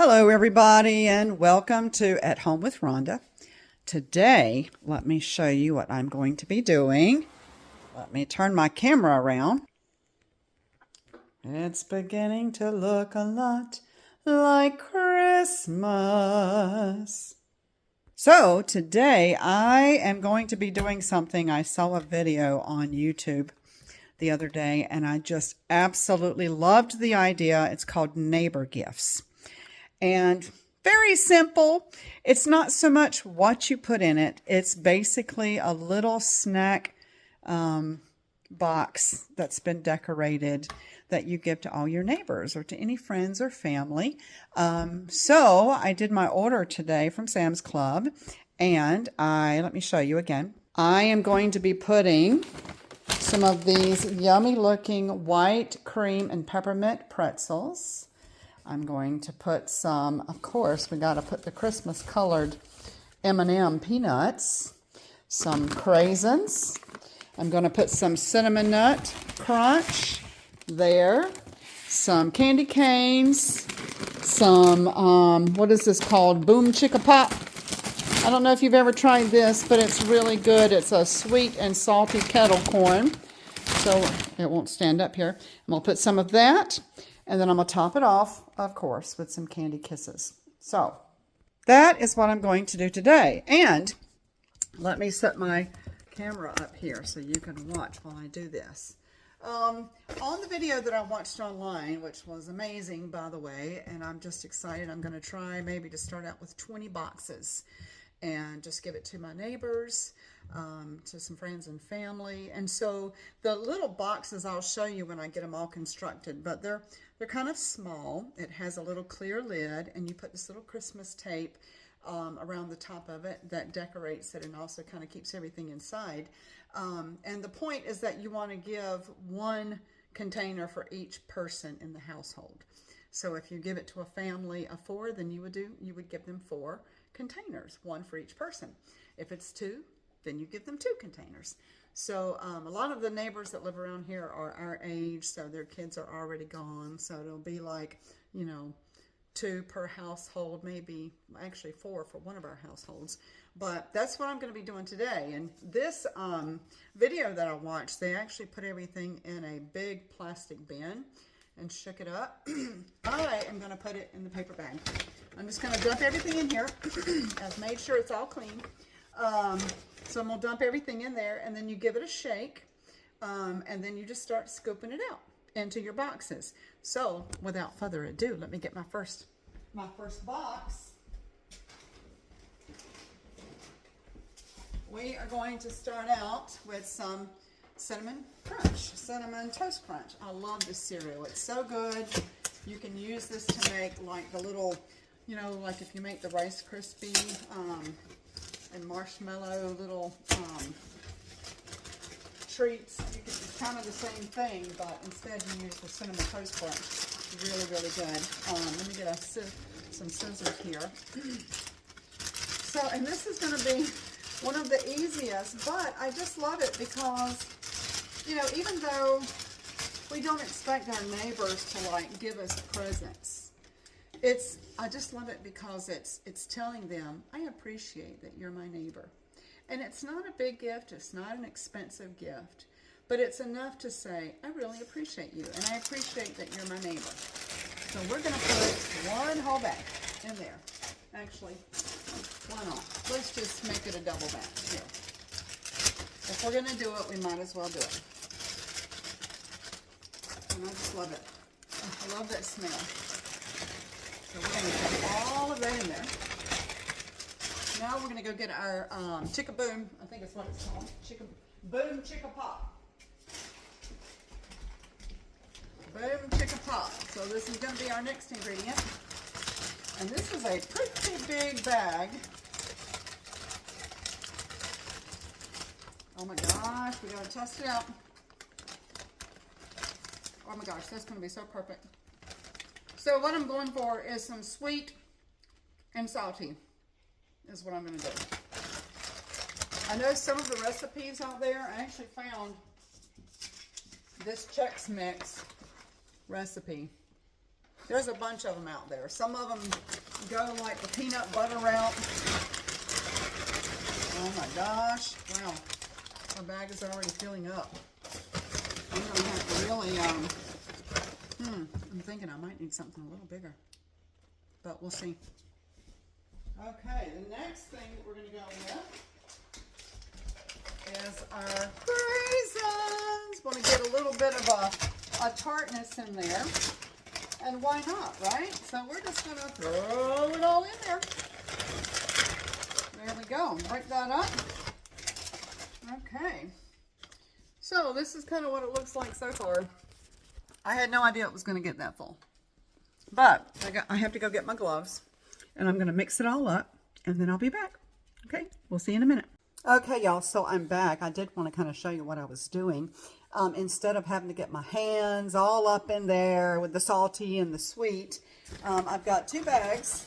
Hello, everybody, and welcome to At Home with Rhonda. Today, let me show you what I'm going to be doing. Let me turn my camera around. It's beginning to look a lot like Christmas. So, today I am going to be doing something. I saw a video on YouTube the other day, and I just absolutely loved the idea. It's called Neighbor Gifts. And very simple. It's not so much what you put in it. It's basically a little snack box that's been decorated that you give to all your neighbors or to any friends or family. So I did my order today from Sam's Club, and let me show you again. I am going to be putting some of these yummy looking white cream and peppermint pretzels. I'm going to put some, of course, we got to put the Christmas colored M&M peanuts, some craisins. I'm going to put some cinnamon nut crunch there, some candy canes, some, what is this called? Boom Chicka Pop. I don't know if you've ever tried this, but it's really good. It's a sweet and salty kettle corn, so it won't stand up here. And we'll put some of that. And then I'm going to top it off, of course, with some candy kisses. So that is what I'm going to do today. And let me set my camera up here so you can watch while I do this. On the video that I watched online, which was amazing, by the way, and I'm just excited. I'm going to try maybe to start out with 20 boxes and just give it to my neighbors, to some friends and family. And so the little boxes I'll show you when I get them all constructed, but they're kind of small. It has a little clear lid, and you put this little Christmas tape around the top of it that decorates it and also kind of keeps everything inside. And the point is that you want to give one container for each person in the household. So if you give it to a family of 4, then you would give them 4 containers, 1 for each person. If it's 2, then you give them 2 containers. So a lot of the neighbors that live around here are our age, so their kids are already gone. So it'll be like, 2 per household, maybe actually 4 for one of our households. But that's what I'm going to be doing today. And this video that I watched, they actually put everything in a big plastic bin and shook it up. I am going to put it in the paper bag. I'm just going to dump everything in here. I've made sure it's all clean. So I'm going to dump everything in there, and then you give it a shake, and then you just start scooping it out into your boxes. So without further ado, let me get my first box. We are going to start out with some cinnamon toast crunch. I love this cereal. It's so good. You can use this to make like the little, like if you make the Rice Krispie and marshmallow little treats. It's kind of the same thing, but instead you use the cinnamon toast crunch. Really, really good. Let me get some scissors here. So, and this is going to be one of the easiest, but I just love it because, even though we don't expect our neighbors to like give us presents, I just love it because it's telling them, I appreciate that you're my neighbor. And it's not a big gift, it's not an expensive gift, but it's enough to say, I really appreciate you, and I appreciate that you're my neighbor. So we're going to put one whole bag in there. Actually, why not? Let's just make it a double bag here. If we're going to do it, we might as well do it. And I just love it. I love that smell. So we're going to put all of that in there. Now we're going to go get our Chicka Boom, I think that's what it's called, Boom Chicka Pop. Boom Chicka Pop. So this is going to be our next ingredient. And this is a pretty big bag. Oh my gosh, we got to test it out. Oh my gosh, that's going to be so perfect. So what I'm going for is some sweet and salty is what I'm going to do. I know some of the recipes out there, I actually found this Chex Mix recipe. There's a bunch of them out there. Some of them go like the peanut butter route. Oh my gosh. Wow. Our bag is already filling up. I'm going to have to really, I'm thinking I might need something a little bigger. But we'll see. Okay, the next thing that we're going to go with is our raisins. Want to get a little bit of a tartness in there. And why not, right? So we're just going to throw it all in there. There we go. Break that up. Okay. So this is kind of what it looks like so far. I had no idea it was going to get that full. But I have to go get my gloves. And I'm going to mix it all up. And then I'll be back. Okay? We'll see you in a minute. Okay, y'all. So I'm back. I did want to kind of show you what I was doing. Instead of having to get my hands all up in there with the salty and the sweet, I've got 2 bags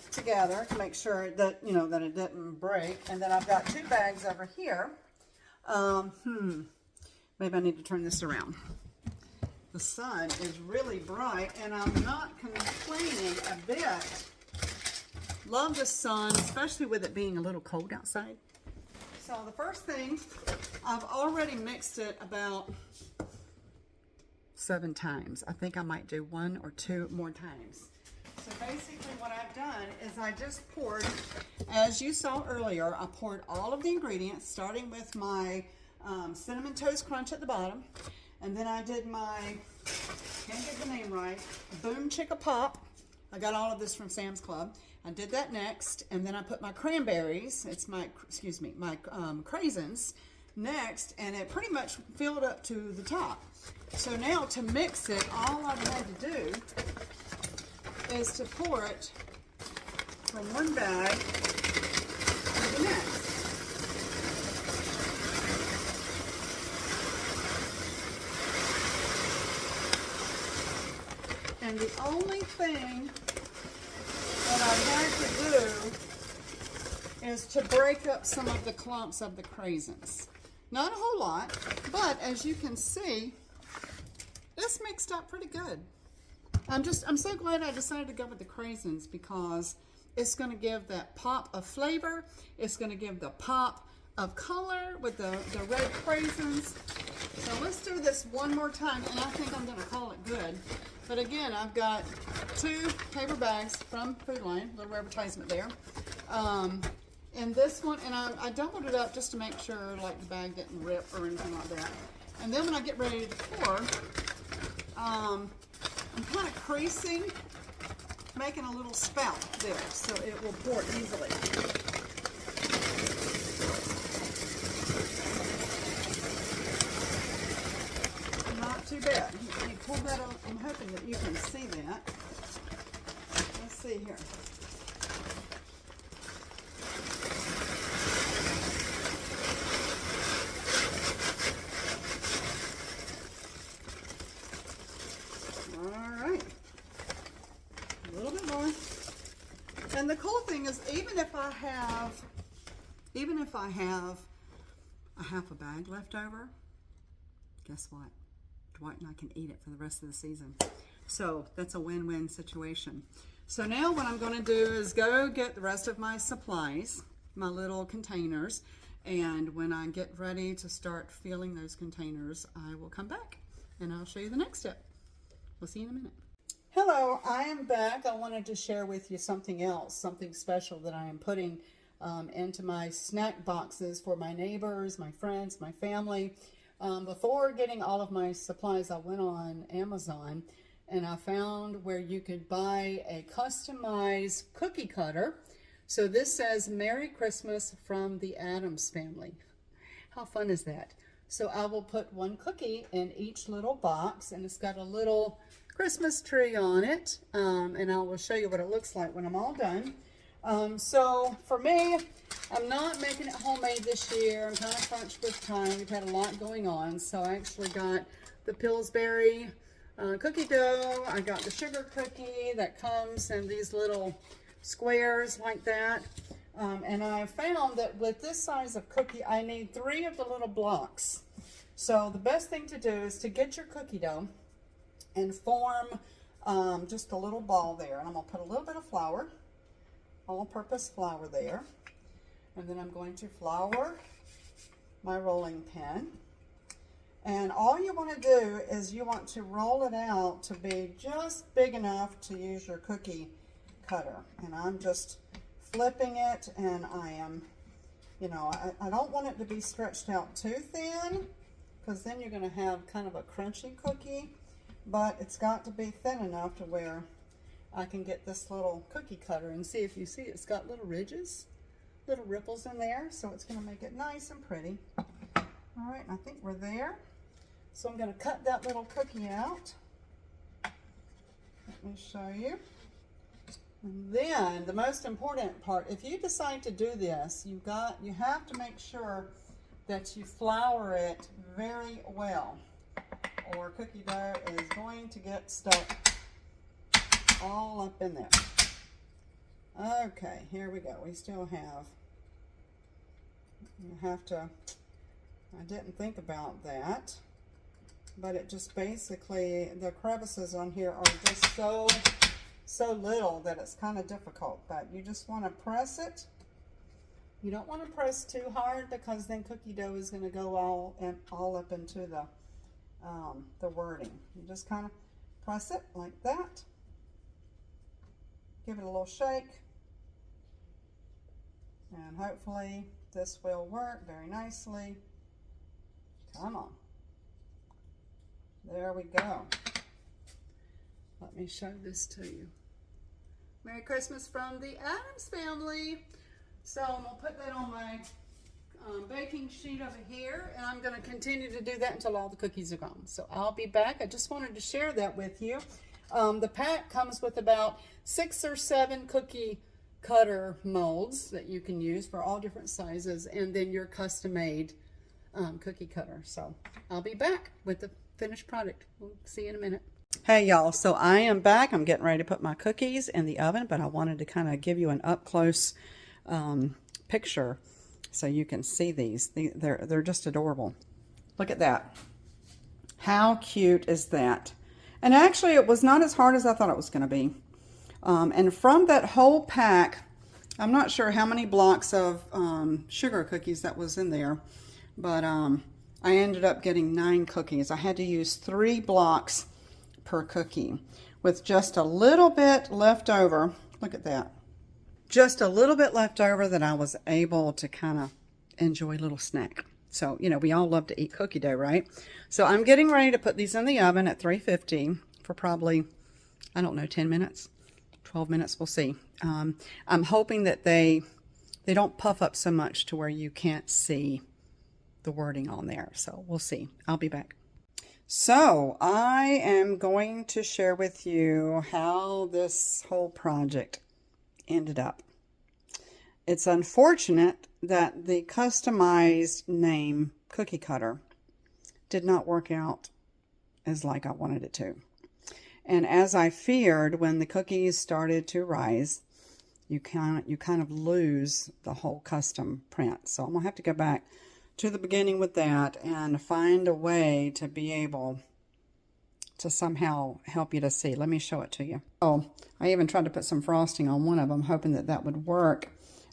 together to make sure that, you know, that it didn't break. And then I've got 2 bags over here. Maybe I need to turn this around. The sun is really bright and I'm not complaining a bit. Love the sun, especially with it being a little cold outside. So the first thing, I've already mixed it about 7 times. I think I might do 1 or 2 more times. So basically what I've done is I just poured, as you saw earlier, I poured all of the ingredients, starting with my Cinnamon Toast Crunch at the bottom. And then I did my, can't get the name right, Boom Chicka Pop. I got all of this from Sam's Club. I did that next, and then I put my cranberries, it's my, excuse me, my craisins next, and it pretty much filled up to the top. So now to mix it, all I've had to do is to pour it from one bag to the next. And the only thing that I had to do is to break up some of the clumps of the craisins. Not a whole lot, but as you can see, this mixed up pretty good. I'm so glad I decided to go with the craisins because it's going to give that pop of flavor. It's going to give the pop of color with the red craisins. So let's do this one more time, and I think I'm going to call it good. But again, I've got 2 paper bags from Food Lion, little advertisement there. And this one, and I doubled it up just to make sure like the bag didn't rip or anything like that. And then when I get ready to pour, I'm kind of creasing, making a little spout there so it will pour easily. Not too bad. You pull that up. I'm hoping that you can see that. Let's see here. All right. A little bit more. And the cool thing is, even if I have a half a bag left over, guess what? Dwight and I can eat it for the rest of the season. So that's a win-win situation. So now what I'm going to do is go get the rest of my supplies, my little containers, and when I get ready to start filling those containers, I will come back and I'll show you the next step. We'll see you in a minute. Hello, I am back. I wanted to share with you something else, something special that I am putting into my snack boxes for my neighbors, my friends, my family. Before getting all of my supplies, I went on Amazon and I found where you could buy a customized cookie cutter. So this says Merry Christmas from the Addams Family. How fun is that? So I will put 1 cookie in each little box, and it's got a little Christmas tree on it, and I will show you what it looks like when I'm all done. So for me, I'm not making it homemade this year. I'm kind of crunched with time. We've had a lot going on. So I actually got the Pillsbury cookie dough. I got the sugar cookie that comes in these little squares like that. And I found that with this size of cookie, I need 3 of the little blocks. So the best thing to do is to get your cookie dough and form just a little ball there. And I'm going to put a little bit of flour, all-purpose flour there. And then I'm going to flour my rolling pin. And all you want to do is you want to roll it out to be just big enough to use your cookie cutter. And I'm just flipping it, and I am, you know, I don't want it to be stretched out too thin, because then you're going to have kind of a crunchy cookie, but it's got to be thin enough to where I can get this little cookie cutter, and see, if you see, it's got little ridges, little ripples in there, so it's going to make it nice and pretty. All right, I think we're there. So I'm going to cut that little cookie out. Let me show you. And then the most important part, if you decide to do this, you have to make sure that you flour it very well, or cookie dough is going to get stuck all up in there. Okay, here we go. We still have, you have to, I didn't think about that, but it just basically, the crevices on here are just so little that it's kind of difficult, but you just want to press it. You don't want to press too hard, because then cookie dough is going to go all up into the wording. You just kind of press it like that. Give it a little shake, and hopefully this will work very nicely. Come on. There we go. Let me show this to you. Merry Christmas from the Addams family. So I'm going to put that on my baking sheet over here, and I'm going to continue to do that until all the cookies are gone. So I'll be back. I just wanted to share that with you. The pack comes with about 6 or 7 cookie cutter molds that you can use for all different sizes, and then your custom-made cookie cutter. So I'll be back with the finished product. We'll see you in a minute. Hey y'all, so I am back. I'm getting ready to put my cookies in the oven, but I wanted to kind of give you an up-close picture so you can see these. They're just adorable. Look at that. How cute is that? And actually, it was not as hard as I thought it was going to be. And from that whole pack, I'm not sure how many blocks of sugar cookies that was in there, but I ended up getting 9 cookies. I had to use 3 blocks per cookie with just a little bit left over. Look at that. Just a little bit left over that I was able to kind of enjoy a little snack. So, you know, we all love to eat cookie dough, right? So I'm getting ready to put these in the oven at 350 for probably, I don't know, 10 minutes, 12 minutes, we'll see. I'm hoping that they don't puff up so much to where you can't see the wording on there. So we'll see. I'll be back. So I am going to share with you how this whole project ended up. It's unfortunate that the customized name cookie cutter did not work out as like I wanted it to. And as I feared, when the cookies started to rise, you kind of lose the whole custom print. So I'm gonna have to go back to the beginning with that and find a way to be able to somehow help you to see. Let me show it to you. Oh, I even tried to put some frosting on one of them, hoping that that would work.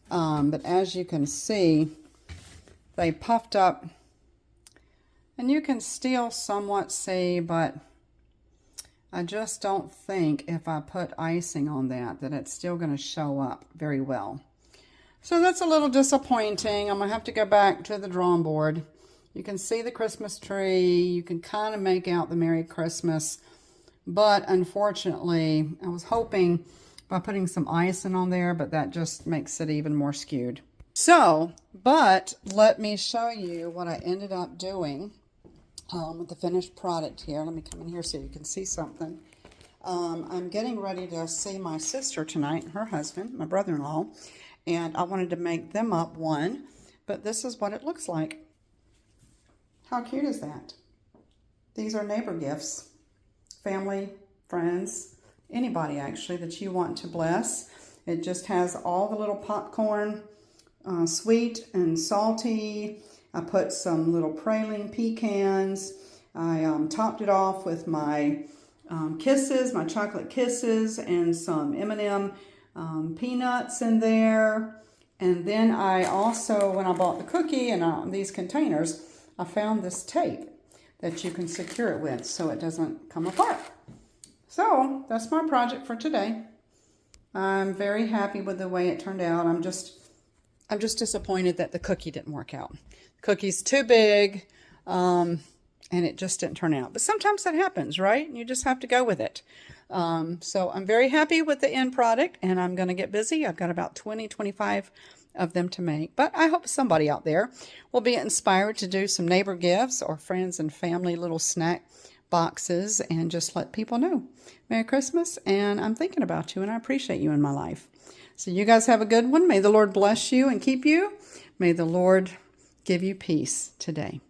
But as you can see, they puffed up, and you can still somewhat see, but I just don't think if I put icing on that it's still going to show up very well. So that's a little disappointing. I'm going to have to go back to the drawing board. You can see the Christmas tree. You can kind of make out the Merry Christmas. But unfortunately, I was hoping by putting some icing on there, but that just makes it even more skewed. So, but let me show you what I ended up doing with the finished product here. Let me come in here so you can see something. I'm getting ready to see my sister tonight and her husband, my brother-in-law, and I wanted to make them up one, but this is what it looks like. How cute is that? These are neighbor gifts. Family, friends, anybody actually that you want to bless. It just has all the little popcorn, sweet and salty. I put some little praline pecans. I topped it off with my Kisses, my chocolate kisses, and some M&M peanuts in there. And then I also, when I bought the cookie and these containers, I found this tape that you can secure it with so it doesn't come apart. So that's my project for today. I'm very happy with the way it turned out. I'm just disappointed that the cookie didn't work out. The cookie's too big, and it just didn't turn out. But sometimes that happens, right? You just have to go with it. So I'm very happy with the end product, and I'm going to get busy. I've got about 20, 25 of them to make. But I hope somebody out there will be inspired to do some neighbor gifts or friends and family little snack boxes and just let people know. Merry Christmas, and I'm thinking about you, and I appreciate you in my life. So you guys have a good one. May the Lord bless you and keep you. May the Lord give you peace today.